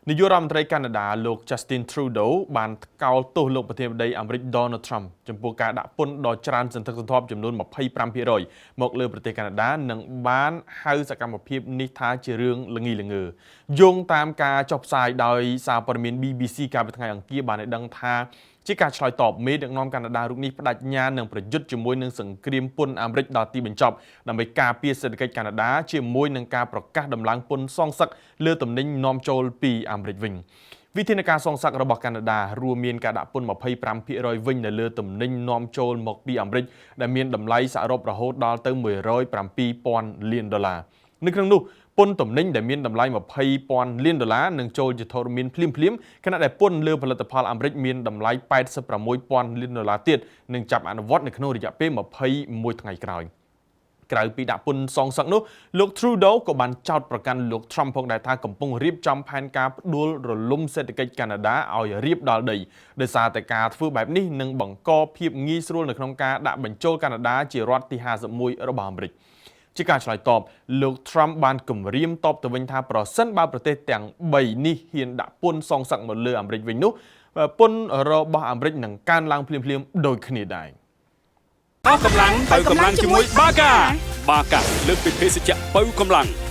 នាយករដ្ឋមន្ត្រីកាណាដាលោក Justin Trudeau បានកោតទោសលោកប្រធានាធិបតីអាមេរិក Donald Trump ចំពោះការដាក់ពន្ធដ៏ច្រើនសន្ធឹកសន្ធាប់ចំនួន 25% មកលើប្រទេសកាណាដានិងបានហៅសកម្មភាពនេះថាជារឿងល្ងីល្ងើយោងតាមការចុះផ្សាយដោយសារព័ត៌មាន BBC កាលពីថ្ងៃអង្គារបានឲ្យដឹងថាជាការឆ្លើយតបមេដឹកនាំកាណាដារូបនេះបដិញ្ញានឹងប្រយុទ្ធជាមួយនឹងសង្គ្រាមពន្ធអាមេរិកដល់ទីបញ្ចប់ដើម្បីការពារសេដ្ឋកិច្ចកាណាដាជាមួយនឹងការប្រកាសដំឡើងពន្ធសងសឹកលើទំនិញនាំចូលពីអាមេរិកវិញវិធានការសងសឹករបស់កាណាដារួមមានការដាក់ពន្ធ 25% វិញនៅលើទំនិញនាំចូលមកពីអាមេរិកដែលមានតម្លៃសរុបរហូតដល់ទៅ $107,000 លាននៅក្នុងនោះពន្ធទំនិញដែលមានតម្លៃ $20,000 លាននឹងចូលជាធរមានភ្លាមខណៈដែលពន្ធលើផលិតផលអាមេរិកមានតម្លៃ $86,000 លានទៀតនឹងចាប់អនុវត្តនៅក្នុងរយៈពេល 21 ថ្ងៃក្រោយក្រៅពីដាក់ពន្ធសងសឹកនោះលោក Trudeau ក៏បានចោទប្រកាន់លោក Trump ផងដែរថាកំពុងរៀបចំផែនការផ្ដួលរលំសេដ្ឋកិច្ចកាណាដាឲ្យរាបដល់ដីដោយសារតែការធ្វើបែបនេះនឹងបង្កភាពងាយស្រួលនៅក្នុងការដាក់បញ្ចូលកាណាដាជារដ្ឋទី 51 របស់អាមេរិកជាការឆ្លើយតបលោក Trump បានគំរាមតបទៅវិញថាប្រសិនបើប្រទេសទាំង3នេះហ៊ានដាក់ពន្ធសងសឹកមកលើអាមេរិកវិញនោះពន្ធរបស់អាមេរិកនឹងកើនឡើងភ្លាមៗដូចគ្នាដែរអស់កម្លាំងទៅកម្លាំងជាមួយបាកាលើកពីភេសជ្ជៈបើកម្លាំង